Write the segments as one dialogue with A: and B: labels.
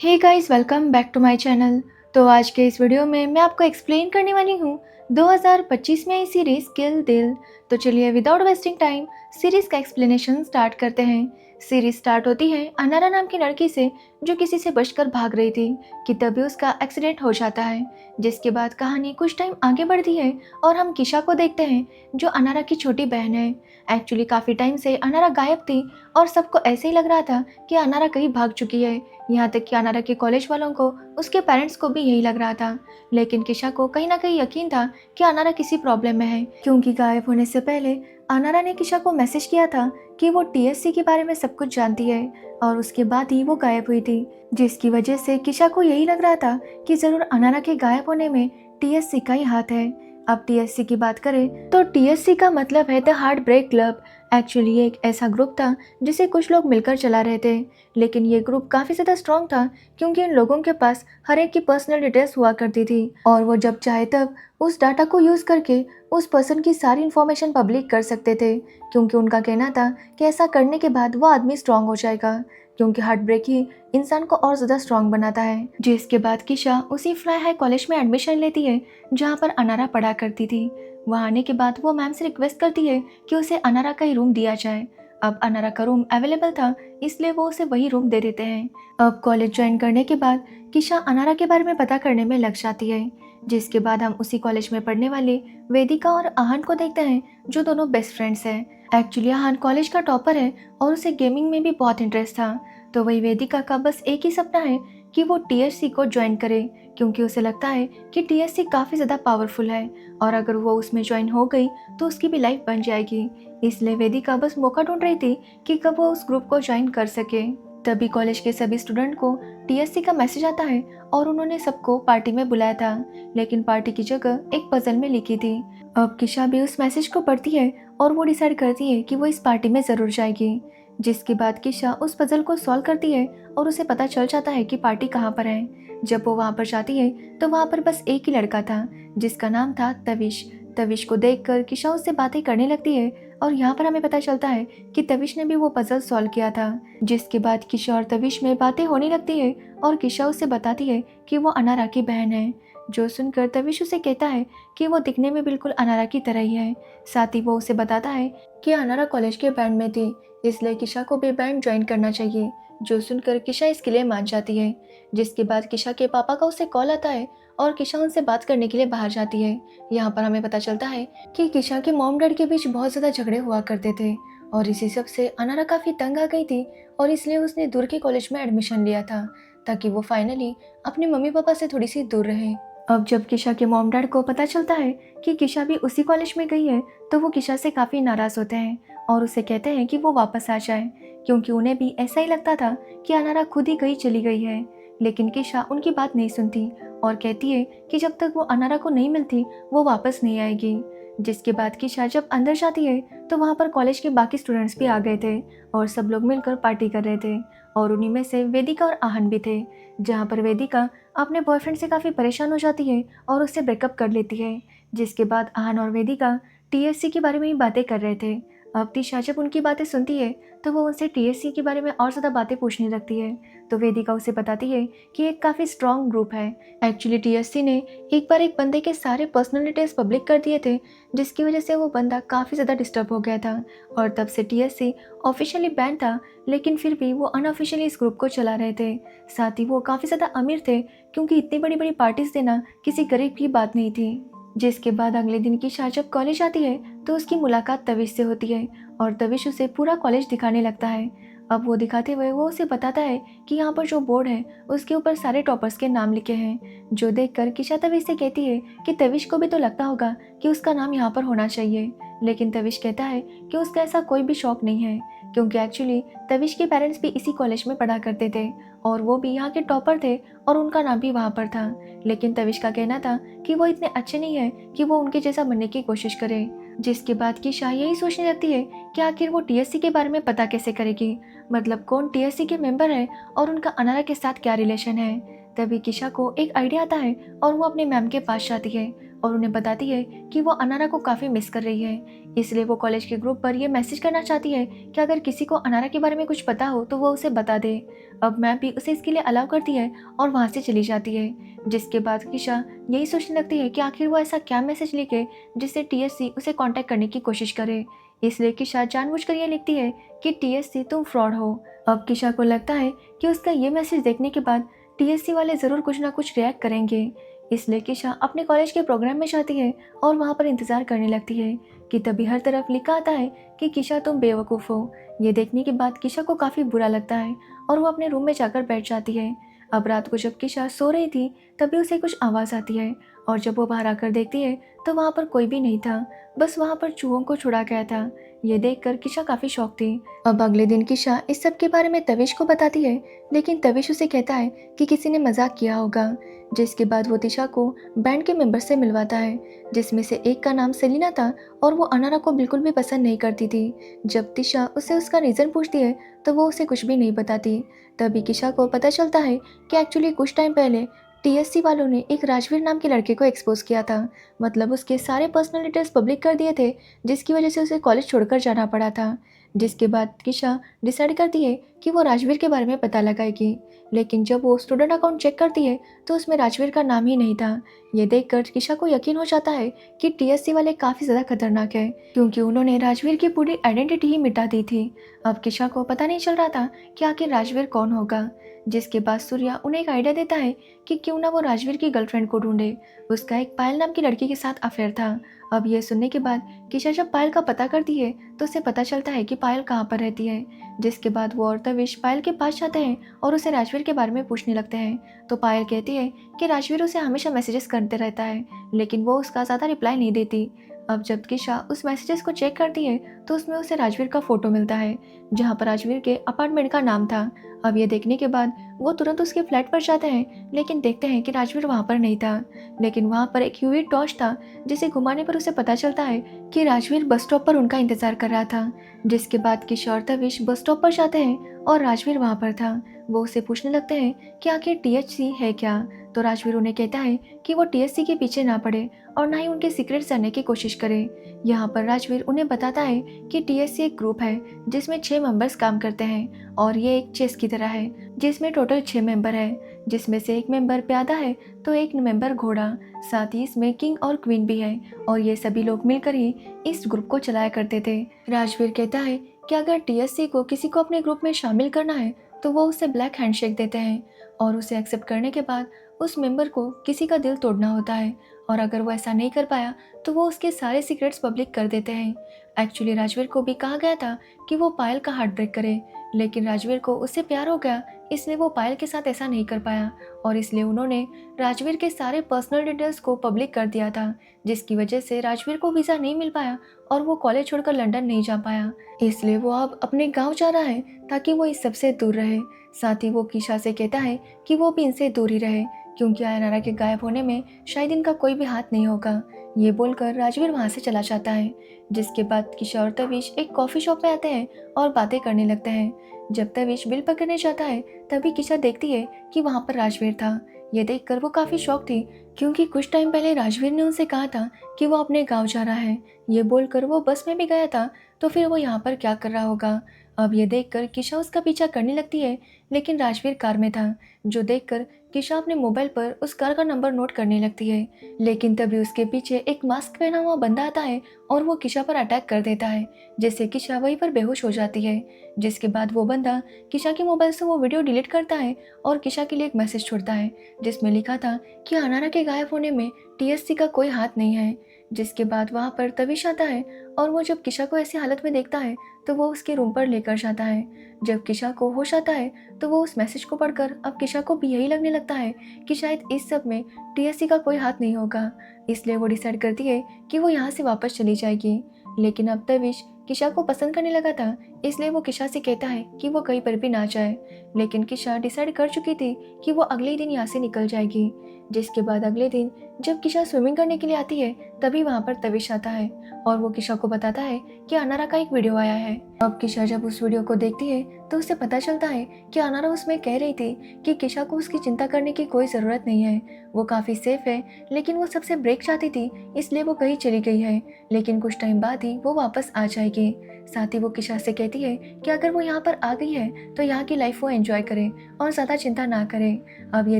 A: Hey guys, welcome back to my channel. तो आज के इस वीडियो में मैं आपको एक्सप्लेन करने वाली हूँ 2025 में आई सीरीज किल दिल। तो चलिए विदाउट वेस्टिंग टाइम सीरीज का एक्सप्लेनेशन स्टार्ट करते हैं। सीरीज स्टार्ट होती है अनारा नाम की लड़की से जो किसी से बचकर भाग रही थी कि तभी उसका एक्सीडेंट हो जाता है। जिसके बाद कहानी कुछ टाइम आगे बढ़ती है और हम किशा को देखते हैं जो अनारा की छोटी बहन है। एक्चुअली काफ़ी टाइम से अनारा गायब थी और सबको ऐसे ही लग रहा था कि अनारा कहीं भाग चुकी है। यहाँ तक कि अनारा के कॉलेज वालों को, उसके पेरेंट्स को भी यही लग रहा था। लेकिन किशा को कहीं ना कहीं यकीन था कि अनारा किसी प्रॉब्लम में है, क्योंकि गायब होने से पहले अनारा ने किशा को मैसेज किया था कि वो टीएससी के बारे में सब कुछ जानती है और उसके बाद ही वो गायब हुई थी। जिसकी वजह से किशा को यही लग रहा था कि जरूर अनारा के गायब होने में टीएससी का ही हाथ है। अब टीएससी की बात करें तो टीएससी का मतलब है the heartbreak club. Actually ये एक ऐसा ग्रुप था जिसे कुछ लोग मिलकर चला रहे थे, लेकिन ये ग्रुप काफ़ी ज़्यादा स्ट्रॉन्ग था क्योंकि इन लोगों के पास हर एक की पर्सनल डिटेल्स हुआ करती थी और वो जब चाहे तब उस डाटा को यूज़ करके उस पर्सन की सारी इन्फॉर्मेशन पब्लिक कर सकते थे, क्योंकि उनका कहना था कि ऐसा करने के बाद वो आदमी स्ट्रांग हो जाएगा, क्योंकि हार्ट ब्रेक ही इंसान को और ज़्यादा स्ट्रांग बनाता है। जिसके बाद किशा उसी फ्लाई हाई कॉलेज में एडमिशन लेती है जहाँ पर अनारा पढ़ा करती थी। वहाँ आने के बाद वो मैम से रिक्वेस्ट करती है कि उसे अनारा का ही रूम दिया जाए। अब अनारा का रूम अवेलेबल था इसलिए वो उसे वही रूम दे देते हैं। अब कॉलेज ज्वाइन करने के बाद किशा अनारा के बारे में पता करने में लग जाती है। जिसके बाद हम उसी कॉलेज में पढ़ने वाले वेदिका और आहन को देखते हैं जो दोनों बेस्ट फ्रेंड्स हैं। एक्चुअली आहन कॉलेज का टॉपर है और उसे गेमिंग में भी बहुत इंटरेस्ट था। तो वही वेदिका का बस एक ही सपना है कि वो टीएससी को ज्वाइन करे, क्योंकि उसे लगता है कि टीएससी काफ़ी ज़्यादा पावरफुल है और अगर वो उसमें ज्वाइन हो गई तो उसकी भी लाइफ बन जाएगी। इसलिए वेदिका बस मौका ढूंढ रही थी कि कब वो उस ग्रुप को ज्वाइन कर सके। तभी कॉलेज के सभी स्टूडेंट को टीएससी का मैसेज आता है और उन्होंने सबको पार्टी में बुलाया था, लेकिन पार्टी की जगह एक पजल में लिखी थी। अब किशा भी उस मैसेज को पढ़ती है और वो डिसाइड करती है कि वो इस पार्टी में ज़रूर जाएगी। जिसके बाद किशा उस पजल को सॉल्व करती है और उसे पता चल जाता है कि पार्टी कहाँ पर है। जब वो वहाँ पर जाती है तो वहाँ पर बस एक ही लड़का था जिसका नाम था तविश। तविश को देखकर किशा उससे बातें करने लगती है और यहाँ पर हमें पता चलता है कि तविश ने भी वो पजल सॉल्व किया था। जिसके बाद किशा और तविश में बातें होने लगती है और किशा उसे बताती है कि वो अनारा की बहन है। जो सुनकर तविश उसे कहता है कि वो दिखने में बिल्कुल अनारा की तरह ही है। साथ ही वो उसे बताता है कि अनारा कॉलेज के बैंड में थी, इसलिए किशा को भी बैंड ज्वाइन करना चाहिए। जो सुनकर किशा इसके लिए मान जाती है। जिसके बाद किशा के पापा का उसे कॉल आता है और किशा उनसे बात करने के लिए बाहर जाती है। यहाँ पर हमें पता चलता है कि किशा के मॉम डैड के बीच बहुत ज़्यादा झगड़े हुआ करते थे और इसी सब से अनारा काफ़ी तंग आ गई थी और इसलिए उसने दूर के कॉलेज में एडमिशन लिया था ताकि वो फाइनली अपने मम्मी पापा से थोड़ी सी दूर रहे। अब जब किशा के मॉम डैड को पता चलता है कि किशा भी उसी कॉलेज में गई है तो वो किशा से काफ़ी नाराज़ होते हैं और उसे कहते हैं कि वो वापस आ जाए, क्योंकि उन्हें भी ऐसा ही लगता था कि अनारा खुद ही कहीं चली गई है। लेकिन किशा उनकी बात नहीं सुनती और कहती है कि जब तक वो अनारा को नहीं मिलती वो वापस नहीं आएगी। जिसके बाद किशा जब अंदर जाती है तो वहाँ पर कॉलेज के बाकी स्टूडेंट्स भी आ गए थे और सब लोग मिलकर पार्टी कर रहे थे और उन्हीं में से वेदिका और आहन भी थे। जहाँ पर वेदिका अपने बॉयफ्रेंड से काफ़ी परेशान हो जाती है और उससे ब्रेकअप कर लेती है। जिसके बाद आहन और वेदिका टीएससी के बारे में ही बातें कर रहे थे। अब तिशा जब उनकी बातें सुनती है तो वो उनसे टीएससी के बारे में और ज़्यादा बातें पूछने लगती है। तो वेदिका उसे बताती है कि एक काफ़ी स्ट्रॉन्ग ग्रुप है। एक्चुअली टीएससी ने एक बार एक बंदे के सारे पर्सनल डिटेल्स पब्लिक कर दिए थे, जिसकी वजह से वो बंदा काफ़ी ज़्यादा डिस्टर्ब हो गया था और तब से टीएससी ऑफिशियली बैन था, लेकिन फिर भी वो अनऑफिशियली इस ग्रुप को चला रहे थे। साथ ही वो काफ़ी ज़्यादा अमीर थे, क्योंकि इतनी बड़ी बड़ी पार्टीज देना किसी गरीब की बात नहीं थी। जिसके बाद अगले दिन की शाम जब कॉलेज आती है तो उसकी मुलाकात तविश से होती है और तविश उसे पूरा कॉलेज दिखाने लगता है। अब वो दिखाते हुए वो उसे बताता है कि यहाँ पर जो बोर्ड है उसके ऊपर सारे टॉपर्स के नाम लिखे हैं। जो देखकर किशा तविश से कहती है कि तविश को भी तो लगता होगा कि उसका नाम यहाँ पर होना चाहिए, लेकिन तविश कहता है कि उसका ऐसा कोई भी शौक नहीं है, क्योंकि एक्चुअली तविश के पेरेंट्स भी इसी कॉलेज में पढ़ा करते थे और वो भी यहाँ के टॉपर थे और उनका नाम भी वहाँ पर था। लेकिन तविश का कहना था कि वो इतने अच्छे नहीं है कि वो उनके जैसा बनने की कोशिश करे। जिसके बाद किशा यही सोचने लगती है कि आखिर वो टीएससी के बारे में पता कैसे करेगी, मतलब कौन टीएससी के मेंबर है और उनका अनारा के साथ क्या रिलेशन है। तभी किशा को एक आइडिया आता है और वो अपने मैम के पास जाती है और उन्हें बताती है कि वो अनारा को काफ़ी मिस कर रही है। इसलिए वो कॉलेज के ग्रुप पर ये मैसेज करना चाहती है कि अगर किसी को अनारा के बारे में कुछ पता हो तो वो उसे बता दे। अब मैम भी उसे इसके लिए अलाउ करती है और वहाँ से चली जाती है। जिसके बाद किशा यही सोचने लगती है कि आखिर वो ऐसा क्या मैसेज लिखे जिससे टीएससी उसे कांटेक्ट करने की कोशिश करे। इसलिए किशा जानबूझकर ये लिखती है कि टीएससी तुम फ्रॉड हो। अब किशा को लगता है कि उसका ये मैसेज देखने के बाद टीएससी वाले ज़रूर कुछ ना कुछ रिएक्ट करेंगे। इसलिए किशा अपने कॉलेज के प्रोग्राम में जाती है और वहाँ पर इंतज़ार करने लगती है कि तभी हर तरफ लिखा आता है कि किशा तुम बेवकूफ़ हो। ये देखने के बाद किशा को काफ़ी बुरा लगता है और वो अपने रूम में जाकर बैठ जाती है। अब रात को जब किशा सो रही थी तभी उसे कुछ आवाज़ आती है और जब वो बाहर आकर देखती है तो वहाँ पर कोई भी नहीं था, बस वहाँ पर चूहों को छुड़ा गया था। ये देखकर किशा काफ़ी शॉक थी। अब अगले दिन किशा इस सब के बारे में तविश को बताती है, लेकिन तविश उसे कहता है कि किसी ने मजाक किया होगा। जिसके बाद वो तिशा को बैंड के मेंबर से मिलवाता है, जिसमें से एक का नाम सेलिना था और वो अनारा को बिल्कुल भी पसंद नहीं करती थी। जब तिशा उससे उसका रीज़न पूछती है तो वो उसे कुछ भी नहीं बताती। तभी किशा को पता चलता है कि एक्चुअली कुछ टाइम पहले टीएससी वालों ने एक राजवीर नाम के लड़के को एक्सपोज किया था। मतलब उसके सारे पर्सनल डिटेल्स पब्लिक कर दिए थे, जिसकी वजह से उसे कॉलेज छोड़कर जाना पड़ा था। जिसके बाद किशा डिसाइड करती है कि वो राजवीर के बारे में पता लगाएगी, लेकिन जब वो स्टूडेंट अकाउंट चेक करती है तो उसमें राजवीर का नाम ही नहीं था। ये देखकर किशा को यकीन हो जाता है कि टीएससी वाले काफ़ी ज़्यादा खतरनाक है, क्योंकि उन्होंने राजवीर की पूरी आइडेंटिटी ही मिटा दी थी। अब किशा को पता नहीं चल रहा था कि आखिर राजवीर कौन होगा। जिसके बाद सूर्या उन्हें एक आइडिया देता है कि क्यों ना वो राजवीर की गर्लफ्रेंड को ढूंढे। उसका एक पायल नाम की लड़की के साथ अफेयर था। अब ये सुनने के बाद किशा जब पायल का पता करती है तो उसे पता चलता है कि पायल कहाँ पर रहती है। जिसके बाद वो और तविश पायल के पास जाते हैं और उसे राजवीर के बारे में पूछने लगते हैं। तो पायल कहती है कि राजवीर उसे हमेशा मैसेजेस करते रहता है, लेकिन वो उसका ज़्यादा रिप्लाई नहीं देती। अब जब किशा उस मैसेजेस को चेक करती है तो उसमें उसे राजवीर का फोटो मिलता है, जहाँ पर राजवीर के अपार्टमेंट का नाम था। अब ये देखने के बाद वो तुरंत उसके फ्लैट पर जाते हैं, लेकिन देखते हैं कि राजवीर वहाँ पर नहीं था। लेकिन वहाँ पर एक यूवी टॉर्च था, जिसे घुमाने पर उसे पता चलता है कि राजवीर बस स्टॉप पर उनका इंतजार कर रहा था। जिसके बाद किशा और तविश बस स्टॉप पर जाते हैं और राजवीर वहाँ पर था। वो उसे पूछने लगते हैं कि आखिर टीएचसी है क्या। तो राजवीर उन्हें कहता है कि वो टीएचसी के पीछे ना पड़े और ना ही उनके सीक्रेट जानने की कोशिश करे। यहाँ पर राजवीर उन्हें बताता है कि टीएचसी एक ग्रुप है जिसमें 6 मेंबर्स काम करते हैं और ये एक चेस की तरह है, जिसमें टोटल 6 मेंबर है, जिसमें से एक मेंबर प्यादा है तो एक मेंबर घोड़ा, साथ ही इसमें किंग और क्वीन भी है और ये सभी लोग मिलकर ही इस ग्रुप को चलाया करते थे। राजवीर कहता है कि अगर टीएससी को किसी को अपने ग्रुप में शामिल करना है तो वो उसे ब्लैक हैंडशेक देते हैं और उसे एक्सेप्ट करने के बाद उस मेंबर को किसी का दिल तोड़ना होता है, और अगर वो ऐसा नहीं कर पाया तो वो उसके सारे सीक्रेट्स पब्लिक कर देते हैं। एक्चुअली राजवीर को भी कहा गया था कि वो पायल का हार्ट ब्रेक करे, लेकिन राजवीर को उससे प्यार हो गया, इसलिए वो पायल के साथ ऐसा नहीं कर पाया और इसलिए उन्होंने राजवीर के सारे पर्सनल डिटेल्स को पब्लिक कर दिया था, जिसकी वजह से राजवीर को वीज़ा नहीं मिल पाया और वो कॉलेज छोड़कर लंदन नहीं जा पाया। इसलिए वो अब अपने गाँव जा रहा है ताकि वो इस सबसे दूर रहे। साथ ही वो किशा से कहता है कि वो भी इनसे दूर ही रहे, क्योंकि अनारा के गायब होने में शायद इनका कोई भी हाथ नहीं होगा। ये बोलकर राजवीर वहाँ से चला जाता है। जिसके बाद किशा और तविश एक कॉफ़ी शॉप में आते हैं और बातें करने लगते हैं। जब तविश बिल पकड़ने जाता है तभी किशा देखती है कि वहाँ पर राजवीर था। ये देखकर वो काफ़ी शॉक थी, क्योंकि कुछ टाइम पहले राजवीर ने उनसे कहा था कि वो अपने गाँव जा रहा है। ये बोलकर वो बस में भी गया था, तो फिर वो यहाँ पर क्या कर रहा होगा। अब ये देखकर किशा उसका पीछा करने लगती है, लेकिन राजवीर कार में था, जो देखकर किशा अपने मोबाइल पर उस कार का नंबर नोट करने लगती है। लेकिन तभी उसके पीछे एक मास्क पहना हुआ बंदा आता है और वो किशा पर अटैक कर देता है, जिससे किशा वहीं पर बेहोश हो जाती है। जिसके बाद वो बंदा किशा के मोबाइल से वो वीडियो डिलीट करता है और किशा के लिए एक मैसेज छोड़ता है, जिसमें लिखा था कि अनारा के गायब होने में टीएससी का कोई हाथ नहीं है। जिसके बाद वहाँ पर तविश आता है और वो जब किशा को ऐसी हालत में देखता है तो वो उसके रूम पर लेकर जाता है। जब किशा को होश आता है तो वो उस मैसेज को पढ़कर अब किशा को भी यही लगने लगता है कि शायद इस सब में टीएससी का कोई हाथ नहीं होगा। इसलिए वो डिसाइड करती है कि वो यहाँ से वापस चली जाएगी। लेकिन अब तविश किशा को पसंद करने लगा था, इसलिए वो किशा से कहता है कि वो कहीं पर भी ना जाए। लेकिन किशा डिसाइड कर चुकी थी कि वो अगले ही दिन यहाँ से निकल जाएगी। जिसके बाद अगले दिन जब किशा स्विमिंग करने के लिए आती है तभी वहाँ पर तविश आता है और वो किशा को बताता है कि अनारा का एक वीडियो आया है। अब किशा जब उस वीडियो को देखती है तो उसे पता चलता है कि अनारा उसमें कह रही थी कि किशा को उसकी चिंता करने की कोई ज़रूरत नहीं है, वो काफ़ी सेफ है, लेकिन वो सबसे ब्रेक चाहती थी इसलिए वो कहीं चली गई है, लेकिन कुछ टाइम बाद ही वो वापस आ जाएगी। साथ ही वो किशा से कहती है कि अगर वो यहाँ पर आ गई है तो यहाँ की लाइफ वो एंजॉय करे और ज़्यादा चिंता ना करे। अब ये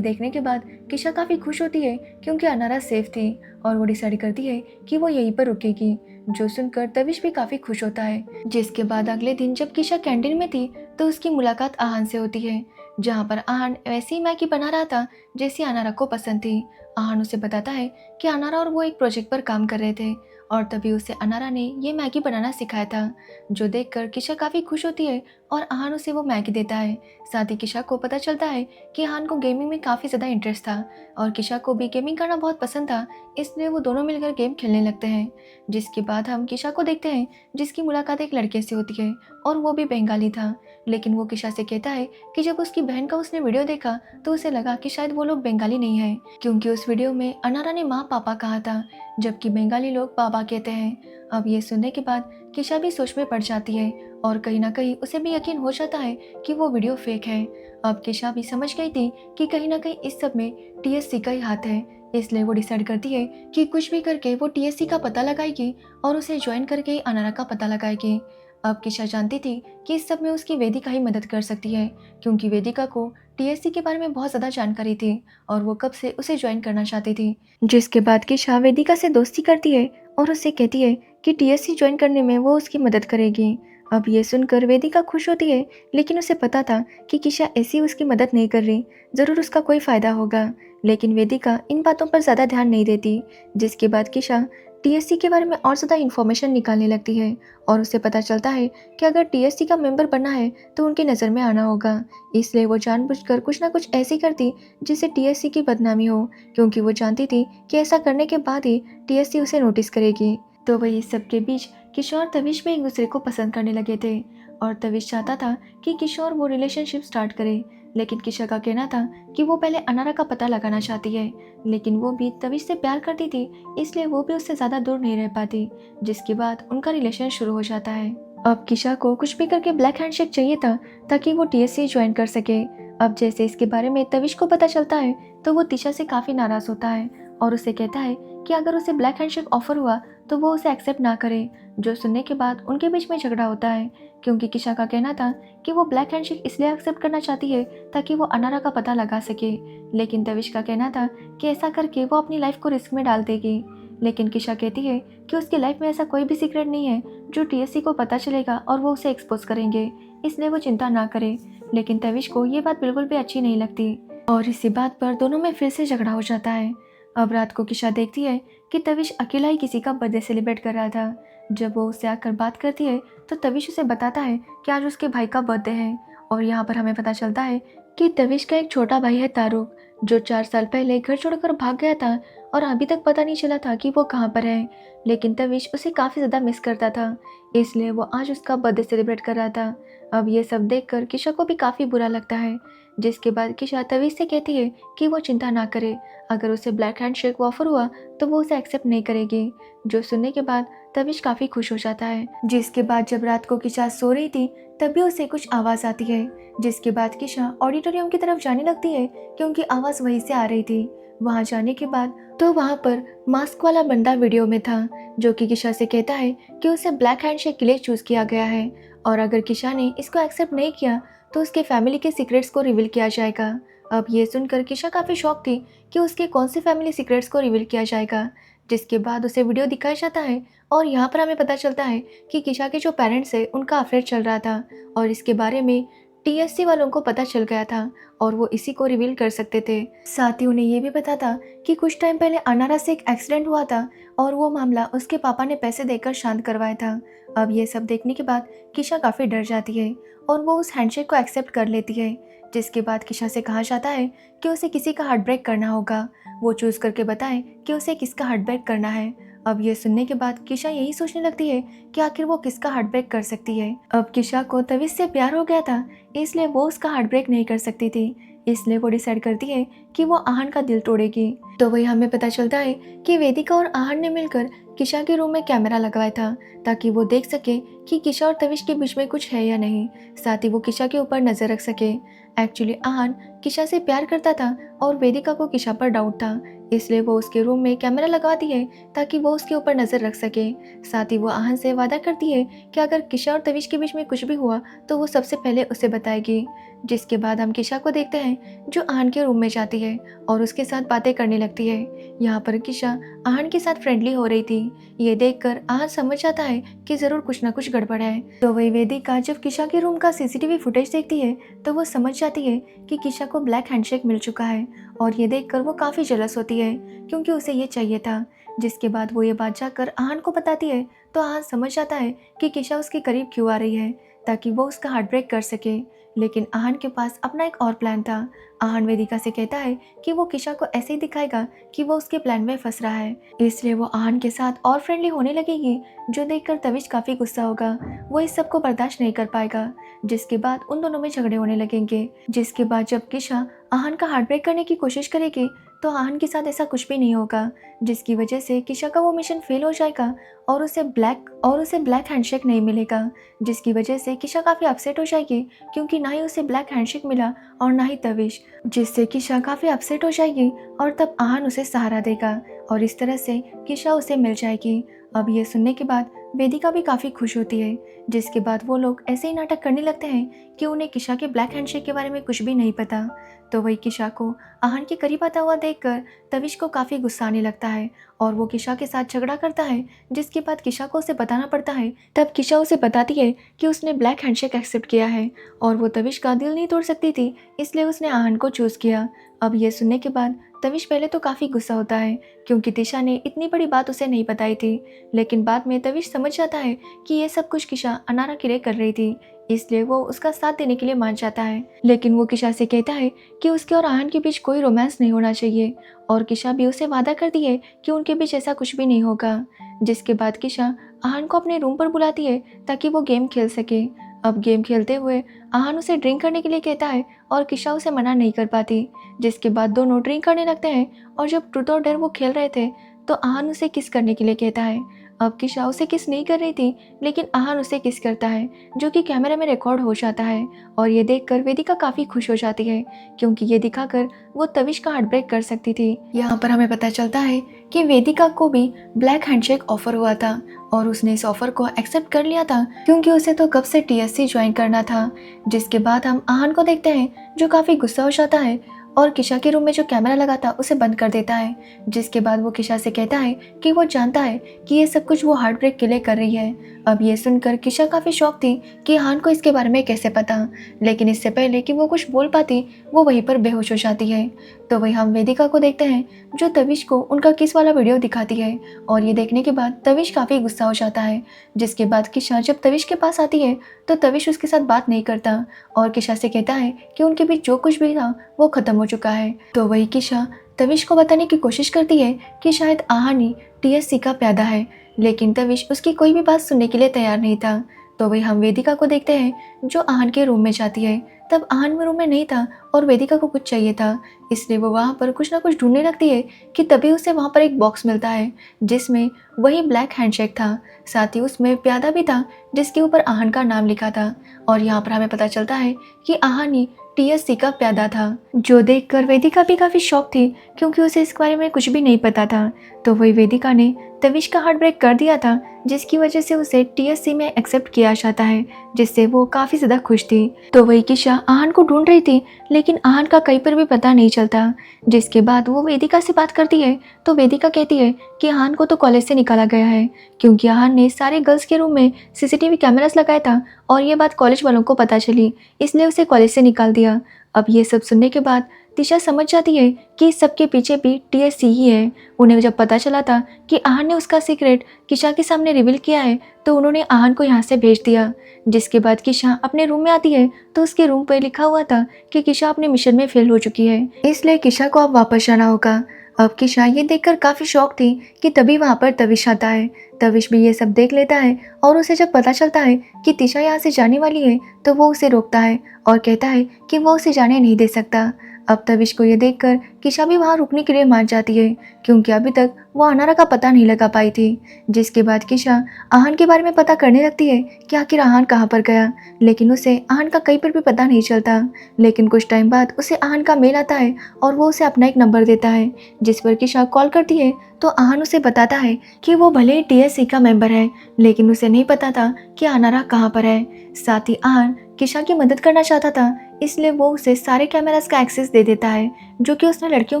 A: देखने के बाद किशा काफ़ी खुश होती है क्योंकि अनारा सेफ थी और वो डिसाइड करती है कि वो यहीं पर रुकेगी, जो सुनकर तविश भी काफ़ी खुश होता है। जिसके बाद अगले दिन जब किशा कैंटीन में थी तो उसकी मुलाकात आहान से होती है, जहाँ पर आहान वैसी ही मैगी बना रहा था जैसी अनारा को पसंद थी। आहान उसे बताता है कि अनारा और वो एक प्रोजेक्ट पर काम कर रहे थे और तभी उसे अनारा ने ये मैगी बनाना सिखाया था, जो देखकर किशा काफ़ी खुश होती है और आहान उसे वो मैगी देता है। साथ ही किशा को पता चलता है कि आहान को गेमिंग में काफ़ी ज़्यादा इंटरेस्ट था और किशा को भी गेमिंग करना बहुत पसंद था, इसलिए वो दोनों मिलकर गेम खेलने लगते हैं। जिसके बाद हम किशा को देखते हैं जिसकी मुलाकात एक लड़के से होती है और वो भी बंगाली था, लेकिन वो किशा से कहता है कि जब उसकी बहन का उसने वीडियो देखा तो उसे लगा कि शायद वो लोग बंगाली नहीं है, क्योंकि उस वीडियो में अनारा ने माँ पापा कहा था जबकि बंगाली लोग बाबा कहते हैं। अब ये सुनने के बाद किशा भी सोच में पड़ जाती है और कहीं ना कहीं उसे भी यकीन हो जाता है कि वो वीडियो फेक है। अब किशा भी समझ गई थी कि कहीं ना कहीं इस सब में टीएससी का ही हाथ है, इसलिए वो डिसाइड करती है कि कुछ भी करके वो टीएससी का पता लगाएगी और उसे ज्वाइन करके ही अनारा का पता लगाएगी। अब किशा जानती थी कि इस सब में उसकी वेदिका ही मदद कर सकती है, क्योंकि वेदिका को टीएससी के बारे में बहुत ज़्यादा जानकारी थी और वो कब से उसे ज्वाइन करना चाहती थी। जिसके बाद किशा वेदिका से दोस्ती करती है और उससे कहती है कि टीएससी ज्वाइन करने में वो उसकी मदद करेगी। अब ये सुनकर वेदिका खुश होती है, लेकिन उसे पता था कि किशा ऐसी उसकी मदद नहीं कर रही, ज़रूर उसका कोई फ़ायदा होगा, लेकिन वेदिका इन बातों पर ज़्यादा ध्यान नहीं देती। जिसके बाद किशा टीएससी के बारे में और ज़्यादा इन्फॉर्मेशन निकालने लगती है और उसे पता चलता है कि अगर टीएससी का मेंबर बनना है तो उनकी नज़र में आना होगा, इसलिए वो जानबूझकर कुछ ना कुछ ऐसी करती जिससे टीएससी की बदनामी हो, क्योंकि वो जानती थी कि ऐसा करने के बाद ही टीएससी उसे नोटिस करेगी। तो वही इस सब के बीच किशोर और तविश भी एक दूसरे को पसंद करने लगे थे और तविश चाहता था कि किशोर वो रिलेशनशिप स्टार्ट करे, लेकिन किशा का कहना था कि वो पहले अनारा का पता लगाना चाहती है, लेकिन वो भी तविश से प्यार करती थी, इसलिए वो भी उससे ज़्यादा दूर नहीं रह पाती। जिसके बाद उनका रिलेशन शुरू हो जाता है। अब किशा को कुछ भी करके ब्लैक हैंडशेक चाहिए था ताकि वो टीएससी ज्वाइन कर सके। अब जैसे इसके बारे में तविश को पता चलता है तो वो तिशा से काफ़ी नाराज़ होता है और उसे कहता है कि अगर उसे ब्लैक हैंडशेक ऑफर हुआ तो वो उसे एक्सेप्ट ना करे, जो सुनने के बाद उनके बीच में झगड़ा होता है, क्योंकि किशा का कहना था कि वो ब्लैक हैंडशेक इसलिए एक्सेप्ट करना चाहती है ताकि वो अनारा का पता लगा सके, लेकिन तविश का कहना था कि ऐसा करके वो अपनी लाइफ को रिस्क में डाल देगी। लेकिन किशा कहती है कि उसकी लाइफ में ऐसा कोई भी सीक्रेट नहीं है जो टीएससी को पता चलेगा और वो उसे एक्सपोज करेंगे, इसलिए वो चिंता ना करे। लेकिन तविश को ये बात बिल्कुल भी अच्छी नहीं लगती और इसी बात पर दोनों में फिर से झगड़ा हो जाता है। अब रात को किशा देखती है कि तविश अकेला ही किसी का बर्थडे सेलिब्रेट कर रहा था। जब वो उससे आकर बात करती है तो तविश उसे बताता है कि आज उसके भाई का बर्थडे है और यहाँ पर हमें पता चलता है कि तविश का एक छोटा भाई है तारुक, जो 4 साल पहले घर छोड़कर भाग गया था और अभी तक पता नहीं चला था कि वो कहाँ पर है, लेकिन तविश उसे काफ़ी ज़्यादा मिस करता था, इसलिए वो आज उसका बर्थडे सेलिब्रेट कर रहा था। अब ये सब देखकर किशा को भी काफ़ी बुरा लगता है। जिसके बाद किशा तविश से कहती है कि वो चिंता ना करे, अगर उसे ब्लैक हैंडशेक ऑफर हुआ तो वो उसे एक्सेप्ट नहीं करेगी, जो सुनने के बाद तविश काफ़ी खुश हो जाता है। जिसके बाद जब रात को किशा सो रही थी तभी उसे कुछ आवाज़ आती है, जिसके बाद किशा ऑडिटोरियम की तरफ जाने लगती है क्योंकि आवाज़ वहीं से आ रही थी। वहाँ जाने के बाद तो वहाँ पर मास्क वाला बंदा वीडियो में था, जो कि किशा से कहता है कि उसे ब्लैक हैंडशेक के लिए चूज़ किया गया है और अगर किशा ने इसको एक्सेप्ट नहीं किया तो उसके फैमिली के सीक्रेट्स को रिवील किया जाएगा। अब ये सुनकर किशा काफ़ी शॉक थी कि उसके कौन से फैमिली सीक्रेट्स को रिवील किया जाएगा। जिसके बाद उसे वीडियो दिखाया जाता है और यहाँ पर हमें पता चलता है कि किशा के जो पेरेंट्स है उनका अफेयर चल रहा था और इसके बारे में टीएससी वालों को पता चल गया था और वो इसी को रिवील कर सकते थे। साथ ही उन्हें ये भी पता था कि कुछ टाइम पहले अनारा से एक एक्सीडेंट हुआ था और वो मामला उसके पापा ने पैसे देकर शांत करवाया था। अब ये सब देखने के बाद किशा काफ़ी डर जाती है और वो उस हैंडशेक को एक्सेप्ट कर लेती है। जिसके बाद किशा से कहा जाता है कि उसे किसी का हार्ट ब्रेक करना होगा, वो चूज़ करके बताए कि उसे किसका हार्ट ब्रेक करना है। अब ये सुनने के बाद किशा यही सोचने लगती है कि आखिर वो किसका हार्ट ब्रेक कर सकती है। अब किशा को तविश से प्यार हो गया था, इसलिए वो उसका हार्ट ब्रेक नहीं कर सकती थी। इसलिए वो डिसाइड करती है कि वो आहन का दिल तोड़ेगी। तो वही हमें पता चलता है कि वेदिका और आहन ने मिलकर किशा के रूम में कैमरा लगवाया था, ताकि वो देख सके कि किशा और तविश के बीच में कुछ है या नहीं। साथ ही वो किशा के ऊपर नजर रख सके। एक्चुअली आहन किशा से प्यार करता था और वेदिका को किशा पर डाउट था, इसलिए वो उसके रूम में कैमरा लगवाती है ताकि वो उसके ऊपर नजर रख सके। साथ ही वो आहन से वादा करती है कि अगर किशा और तविश के बीच में कुछ भी हुआ तो वो सबसे पहले उसे बताएगी। जिसके बाद हम किशा को देखते हैं जो आहन के रूम में जाती है और उसके साथ बातें करने लगती है। यहाँ पर किशा आहन के साथ फ्रेंडली हो रही थी। ये देखकर आहन समझ जाता है कि जरूर कुछ ना कुछ गड़बड़ है। तो वही वेदिका जब किशा के रूम का सीसीटीवी फुटेज देखती है तो वो समझ जाती है कि किशा को ब्लैक हैंडशेक मिल चुका है, और ये देखकर वो काफी जेलस होती है क्योंकि उसे ये चाहिए था। जिसके बाद वो ये बात जाकर आहन को बताती है तो आहन समझ जाता है कि किशा उसके करीब क्यों आ रही है, ताकि वो उसका हार्ट ब्रेक कर सके। लेकिन आहन के पास अपना एक और प्लान था। आहन वेदिका से कहता है कि वो किशा को ऐसे ही दिखाएगा कि वो उसके प्लान में फंस रहा है, इसलिए वो आहन के साथ और फ्रेंडली होने लगेगी, जो देखकर तविश काफी गुस्सा होगा। वो इस सब को बर्दाश्त नहीं कर पाएगा, जिसके बाद उन दोनों में झगड़े होने लगेंगे। जिसके बाद जब किशा आहन का हार्ट ब्रेक करने की कोशिश करेगी तो आहन के साथ ऐसा कुछ भी नहीं होगा, जिसकी वजह से किशा का वो मिशन फेल हो जाएगा और उसे ब्लैक हैंडशेक नहीं मिलेगा। जिसकी वजह से किशा काफ़ी अपसेट हो जाएगी क्योंकि ना ही उसे ब्लैक हैंडशेक मिला और ना ही तविश, जिससे किशा काफ़ी अपसेट हो जाएगी और तब आहन उसे सहारा देगा और इस तरह से किशा उसे मिल जाएगी। अब ये सुनने के बाद वेदिका भी काफ़ी खुश होती है। जिसके बाद वो लोग ऐसे ही नाटक करने लगते हैं कि उन्हें किशा के ब्लैक हैंडशेक के बारे में कुछ भी नहीं पता। तो वही किशा को आहन के करीब आता हुआ देखकर तविश को काफ़ी गुस्सा आने लगता है और वो किशा के साथ झगड़ा करता है। जिसके बाद किशा को उसे बताना पड़ता है। तब किशा उसे बताती है कि उसने ब्लैक हैंडशेक एक्सेप्ट किया है और वो तविश का दिल नहीं तोड़ सकती थी, इसलिए उसने आहन को चूज़ किया। अब ये सुनने के बाद तविश पहले तो काफ़ी गुस्सा होता है क्योंकि तिशा ने इतनी बड़ी बात उसे नहीं बताई थी, लेकिन बाद में तविश समझ जाता है कि ये सब कुछ किशा अनारा के लिए कर रही थी, इसलिए वो उसका साथ देने के लिए मान जाता है। लेकिन वो किशा से कहता है कि उसके और आहन के बीच कोई रोमांस नहीं होना चाहिए, और किशा भी उसे वादा करती है कि उनके बीच ऐसा कुछ भी नहीं होगा। जिसके बाद किशा आहन को अपने रूम पर बुलाती है ताकि वो गेम खेल सके। अब गेम खेलते हुए आहन उसे ड्रिंक करने के लिए कहता है और किशा उसे मना नहीं कर पाती। जिसके बाद दोनों ड्रिंक करने लगते हैं और जब ट्रूथ और डेयर वो खेल रहे थे तो आहन उसे किस करने के लिए कहता है। अब किशा उसे किस नहीं कर रही थी, लेकिन आहन उसे किस करता है, जो कि कैमरे में रिकॉर्ड हो जाता है। और ये देखकर वेदिका काफ़ी खुश हो जाती है क्योंकि ये दिखाकर वो तविश का हार्ट ब्रेक कर सकती थी। यहाँ पर हमें पता चलता है कि वेदिका को भी ब्लैक हैंडशेक ऑफर हुआ था और उसने इस ऑफर को एक्सेप्ट कर लिया था क्योंकि उसे तो कब से टीएससी ज्वाइन करना था। जिसके बाद हम आहन को देखते हैं जो काफ़ी गुस्सा हो जाता है और किशा के रूम में जो कैमरा लगा था उसे बंद कर देता है। जिसके बाद वो किशा से कहता है कि वो जानता है कि ये सब कुछ वो हार्ट ब्रेक के लिए कर रही है। अब ये सुनकर किशा काफ़ी शॉक थी कि आहन को इसके बारे में कैसे पता, लेकिन इससे पहले कि वो कुछ बोल पाती वो वहीं पर बेहोश हो जाती है। तो वही हम वेदिका को देखते हैं जो तविश को उनका किस वाला वीडियो दिखाती है, और ये देखने के बाद तविश काफ़ी गुस्सा हो जाता है। जिसके बाद किशा जब तविश के पास आती है तो तविश उसके साथ बात नहीं करता और किशा से कहता है कि उनके बीच जो कुछ भी था वो खत्म हो चुका है। तो वही किशा तविश को बताने की कोशिश करती है कि शायद आहन ही टीएससी का प्यादा है, लेकिन तविश उसकी कोई भी बात सुनने के लिए तैयार नहीं था। तो वही हम वेदिका को देखते हैं जो आहन के रूम में जाती है। तब आहन रूम में नहीं था और वेदिका को कुछ चाहिए था, इसलिए वो वहाँ पर कुछ ना कुछ ढूंढने लगती है कि तभी उसे वहाँ पर एक बॉक्स मिलता है जिसमें वही ब्लैक हैंडशेक था। साथ ही उसमें प्यादा भी था जिसके ऊपर आहन का नाम लिखा था, और यहाँ पर हमें पता चलता है कि आहन ही टीएससी का प्यादा था। जो देखकर वेदिका भी काफ़ी शॉक थी क्योंकि उसे इस बारे में कुछ भी नहीं पता था। तो वही वेदिका ने तविश का हार्ट ब्रेक कर दिया था जिसकी वजह से उसे टीएससी में एक्सेप्ट किया जाता है, जिससे वो काफ़ी ज़्यादा खुश थी। तो वही किशा आहन को ढूंढ रही थी लेकिन आहन का कहीं पर भी पता नहीं चलता। जिसके बाद वो वेदिका से बात करती है तो वेदिका कहती है कि आहन को तो कॉलेज से निकाला गया है क्योंकि आहन ने सारे गर्ल्स के रूम में सीसीटीवी कैमरास लगाया था और ये बात कॉलेज वालों को पता चली, इसलिए उसे कॉलेज से निकाल दिया। अब ये सब सुनने के बाद तिशा समझ जाती है कि इस सब के पीछे भी टीएससी ही है। उन्हें जब पता चला था कि आहन ने उसका सीक्रेट किशा के सामने रिवील किया है तो उन्होंने आहन को यहाँ से भेज दिया। जिसके बाद किशा अपने रूम में आती है तो उसके रूम पर लिखा हुआ था कि किशा अपने मिशन में फेल हो चुकी है, इसलिए किशा को अब वापस जाना होगा। अब किशा ये देखकर काफ़ी शॉक थी कि तभी वहाँ पर तविश आता है। तविश भी ये सब देख लेता है और उसे जब पता चलता है कि तिशा यहाँ से जाने वाली है तो वो उसे रोकता है और कहता है कि वो उसे जाने नहीं दे सकता। अब तविश को ये देखकर किशा भी वहाँ रुकने के लिए मान जाती है क्योंकि अभी तक वो अनारा का पता नहीं लगा पाई थी। जिसके बाद किशा आहन के बारे में पता करने लगती है कि आखिर आहन कहाँ पर गया, लेकिन उसे आहन का कहीं पर भी पता नहीं चलता। लेकिन कुछ टाइम बाद उसे आहन का मेल आता है और वो उसे अपना एक नंबर देता है जिस पर किशा कॉल करती है तो आहन उसे बताता है कि वो भले ही टीएससी का मेंबर है लेकिन उसे नहीं पता था कि अनारा कहाँ पर है। साथ ही आहन किशा की मदद करना चाहता था, इसलिए वो उसे सारे कैमरास का एक्सेस दे देता है जो कि उसने लड़कियों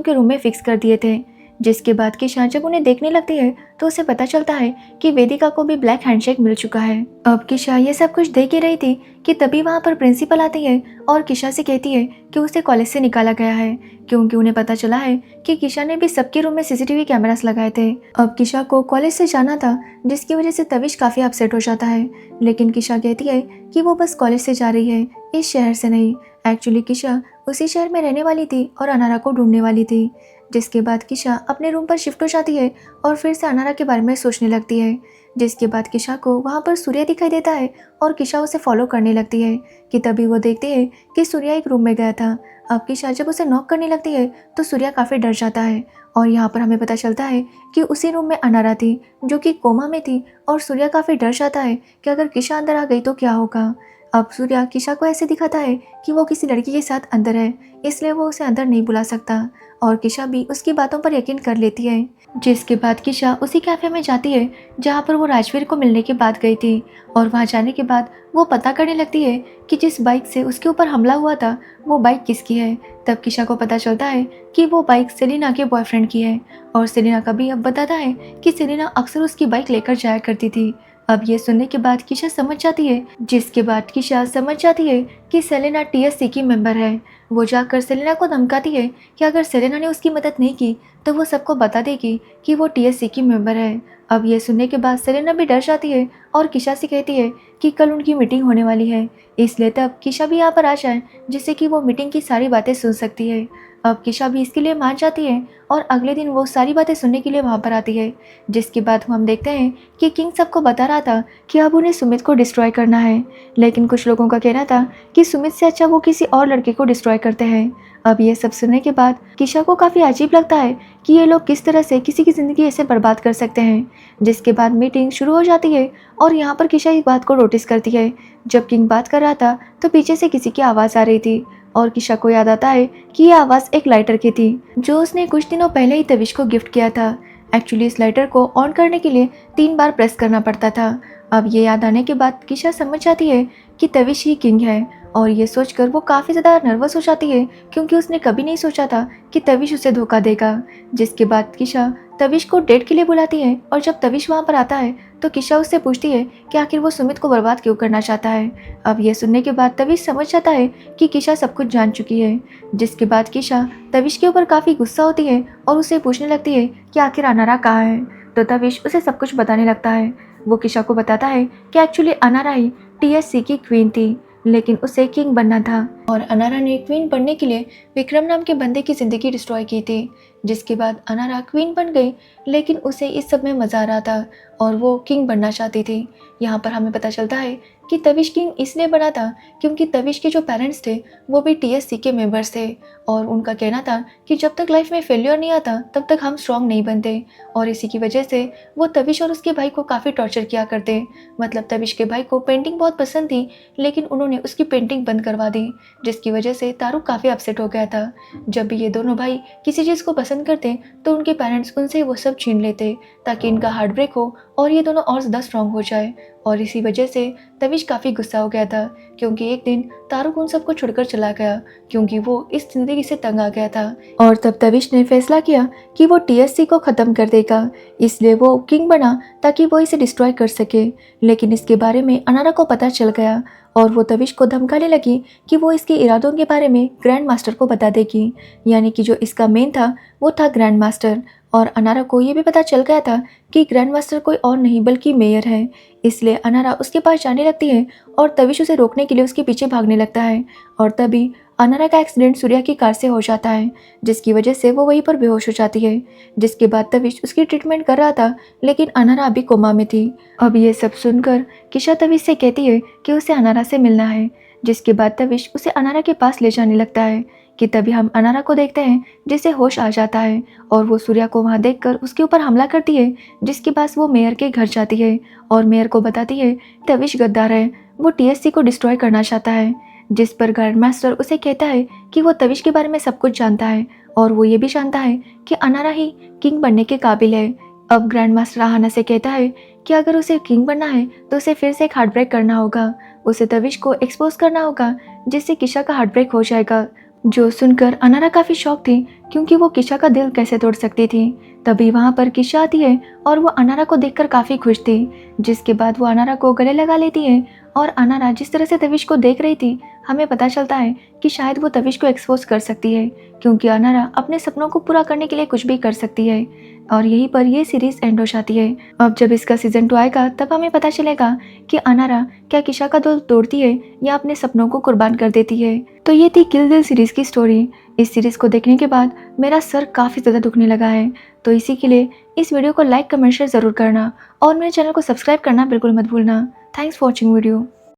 A: के रूम में फिक्स कर दिए थे। जिसके बाद किशा जब उन्हें देखने लगती है तो उसे पता चलता है कि वेदिका को भी ब्लैक हैंडशेक मिल चुका है। अब किशा ये सब कुछ देख ही रही थी कि तभी वहाँ पर प्रिंसिपल आती है और किशा से कहती है कि उसे कॉलेज से निकाला गया है क्योंकि उन्हें पता चला है कि किशा ने भी सबके रूम में सीसीटीवी कैमरास लगाए थे। अब किशा को कॉलेज से जाना था जिसकी वजह से तविश काफ़ी अपसेट हो जाता है, लेकिन किशा कहती है कि वो बस कॉलेज से जा रही है, इस शहर से नहीं। एक्चुअली किशा उसी शहर में रहने वाली थी और अनारा को ढूंढने वाली थी। जिसके बाद किशा अपने रूम पर शिफ्ट हो जाती है और फिर से अनारा के बारे में सोचने लगती है। जिसके बाद किशा को वहाँ पर सूर्या दिखाई देता है और किशा उसे फॉलो करने लगती है कि तभी वो देखती है कि सूर्या एक रूम में गया था। अब किशा जब उसे नॉक करने लगती है तो सूर्या काफ़ी डर जाता है और यहाँ पर हमें पता चलता है कि उसी रूम में अनारा थी जो कि कोमा में थी और सूर्या काफ़ी डर जाता है कि अगर किशा अंदर आ गई तो क्या होगा। अब सूर्या किशा को ऐसे दिखाता है कि वो किसी लड़की के साथ अंदर है, इसलिए वो उसे अंदर नहीं बुला सकता और किशा भी उसकी बातों पर यकीन कर लेती है। जिसके बाद किशा उसी कैफ़े में जाती है जहाँ पर वो राजवीर को मिलने के बाद गई थी और वहाँ जाने के बाद वो पता करने लगती है कि जिस बाइक से उसके ऊपर हमला हुआ था वो बाइक किसकी है। तब किशा को पता चलता है कि वो बाइक सेलिना के बॉयफ्रेंड की है और सेलिना का भी अब बताता है कि सेलिना अक्सर उसकी बाइक लेकर जाया करती थी। अब ये सुनने के बाद किशा समझ जाती है, जिसके बाद किशा समझ जाती है कि सेलेना टीएससी की मेंबर है। वो जाकर सेलेना को धमकाती है कि अगर सेलेना ने उसकी मदद नहीं की तो वो सबको बता देगी कि वो टीएससी की मेंबर है। अब ये सुनने के बाद सेलेना भी डर जाती है और किशा से कहती है कि कल उनकी मीटिंग होने वाली है, इसलिए तब किशा भी यहाँ पर आ जाए जिससे कि वो मीटिंग की सारी बातें सुन सकती है। अब किशा भी इसके लिए मान जाती है और अगले दिन वो सारी बातें सुनने के लिए वहाँ पर आती है। जिसके बाद हम देखते हैं कि किंग सबको बता रहा था कि अब उन्हें सुमित को डिस्ट्रॉय करना है, लेकिन कुछ लोगों का कहना था कि सुमित से अच्छा वो किसी और लड़के को डिस्ट्रॉय करते हैं। अब ये सब सुनने के बाद किशा को काफ़ी अजीब लगता है कि ये लोग किस तरह से किसी की ज़िंदगी ऐसे बर्बाद कर सकते हैं। जिसके बाद मीटिंग शुरू हो जाती है और यहाँ पर किशा एक बात को नोटिस करती है। जब किंग बात कर रहा था तो पीछे से किसी की आवाज़ आ रही थी और किशा को याद आता है कि यह आवाज़ एक लाइटर की थी जो उसने कुछ दिनों पहले ही तविश को गिफ्ट किया था। एक्चुअली इस लाइटर को ऑन करने के लिए 3 बार प्रेस करना पड़ता था। अब ये याद आने के बाद किशा समझ जाती है कि तविश ही किंग है और ये सोचकर वो काफ़ी ज़्यादा नर्वस हो जाती है क्योंकि उसने कभी नहीं सोचा था कि तविश उसे धोखा देगा। जिसके बाद किशा तविश को डेट के लिए बुलाती है और जब तविश वहाँ पर आता है तो किशा उससे पूछती है कि आखिर वो सुमित को बर्बाद क्यों करना चाहता है। अब ये सुनने के बाद तविश समझ जाता है कि किशा सब कुछ जान चुकी है। जिसके बाद किशा तविश के ऊपर काफ़ी गुस्सा होती है और उससे पूछने लगती है कि आखिर अनारा कहाँ है। तो तविश उसे सब कुछ बताने लगता है। वो किशा को बताता है कि एक्चुअली अनारा ही टीएससी की क्वीन थी, लेकिन उसे किंग बनना था और अनारा ने क्वीन बनने के लिए विक्रम नाम के बंदे की ज़िंदगी डिस्ट्रॉय की थी। जिसके बाद अनारा क्वीन बन गई, लेकिन उसे इस सब में मज़ा आ रहा था और वो किंग बनना चाहती थी। यहाँ पर हमें पता चलता है कि तविश किंग इसलिए बना था क्योंकि तविश के जो पेरेंट्स थे वो भी टीएससी के मेंबर्स थे और उनका कहना था कि जब तक लाइफ में फेल्योर नहीं आता तब तक हम स्ट्रॉन्ग नहीं बनते, और इसी की वजह से वो तविश और उसके भाई को काफ़ी टॉर्चर किया करते। मतलब तविश के भाई को पेंटिंग बहुत पसंद थी, लेकिन उन्होंने उसकी पेंटिंग बंद करवा दी, जिसकी वजह से तारुक काफ़ी अपसेट हो गया था। जब भी ये दोनों भाई किसी चीज़ को पसंद करते तो उनके पेरेंट्स उनसे वो सब छीन लेते ताकि इनका हार्ट ब्रेक हो और ये दोनों और ज़्यादा स्ट्रॉन्ग हो जाए। और इसी वजह से तविश काफ़ी गुस्सा हो गया था क्योंकि एक दिन तारुक उन सबको छोड़कर चला गया क्योंकि वो इस ज़िंदगी से तंग आ गया था। और तब तविश ने फैसला किया कि वो टीएससी को ख़त्म कर देगा, इसलिए वो किंग बना ताकि वो इसे डिस्ट्रॉय कर सके। लेकिन इसके बारे में अनारा को पता चल गया और वो तविश को धमकाने लगी कि वो इसके इरादों के बारे में ग्रैंड मास्टर को बता देगी, यानी कि जो इसका मेन था वो था ग्रैंड मास्टर। और अनारा को ये भी पता चल गया था कि ग्रैंड मास्टर कोई और नहीं बल्कि मेयर है, इसलिए अनारा उसके पास जाने लगती है और तविश उसे रोकने के लिए उसके पीछे भागने लगता है। और तभी अनारा का एक्सीडेंट सूर्या की कार से हो जाता है, जिसकी वजह से वो वहीं पर बेहोश हो जाती है। जिसके बाद तविश उसकी ट्रीटमेंट कर रहा था, लेकिन अनारा अभी कोमा में थी। अब ये सब सुनकर किशा तविश से कहती है कि उसे अनारा से मिलना है। जिसके बाद तविश उसे अनारा के पास ले जाने लगता है कि तभी हम अनारा को देखते हैं जिसे होश आ जाता है और वो सूर्या को वहाँ देखकर उसके ऊपर हमला करती है। जिसके बाद वो मेयर के घर जाती है और मेयर को बताती है तविश गद्दार है, वो टीएससी को डिस्ट्रॉय करना चाहता है। जिस पर ग्रैंड मास्टर उसे कहता है कि वो तविश के बारे में सब कुछ जानता है और वो ये भी जानता है कि अनारा ही किंग बनने के काबिल है। अब ग्रैंड मास्टर आहाना से कहता है कि अगर उसे किंग बनना है तो उसे फिर से एक हार्ट ब्रेक करना होगा, उसे तविश को एक्सपोज करना होगा, जिससे किशा का हार्ट ब्रेक हो जाएगा। जो सुनकर अनारा काफ़ी शॉक थी, क्योंकि वो किशा का दिल कैसे तोड़ सकती थी। तभी वहाँ पर किशा आती है और वो अनारा को देखकर काफ़ी खुश थी। जिसके बाद वो अनारा को गले लगा लेती है और अनारा जिस तरह से तविश को देख रही थी, हमें पता चलता है कि शायद वो तविश को एक्सपोज कर सकती है, क्योंकि अनारा अपने सपनों को पूरा करने के लिए कुछ भी कर सकती है। और यहीं पर ये सीरीज एंड हो जाती है। अब जब इसका सीजन 2 आएगा तब हमें पता चलेगा कि अनारा क्या किशा का दिल तोड़ती है या अपने सपनों को कुर्बान कर देती है। तो ये थी किल दिल सीरीज की स्टोरी। इस सीरीज को देखने के बाद मेरा सर काफ़ी ज़्यादा दुखने लगा है, तो इसी के लिए इस वीडियो को लाइक कमेंट शेयर ज़रूर करना और मेरे चैनल को सब्सक्राइब करना बिल्कुल मत भूलना। Thanks for watching video.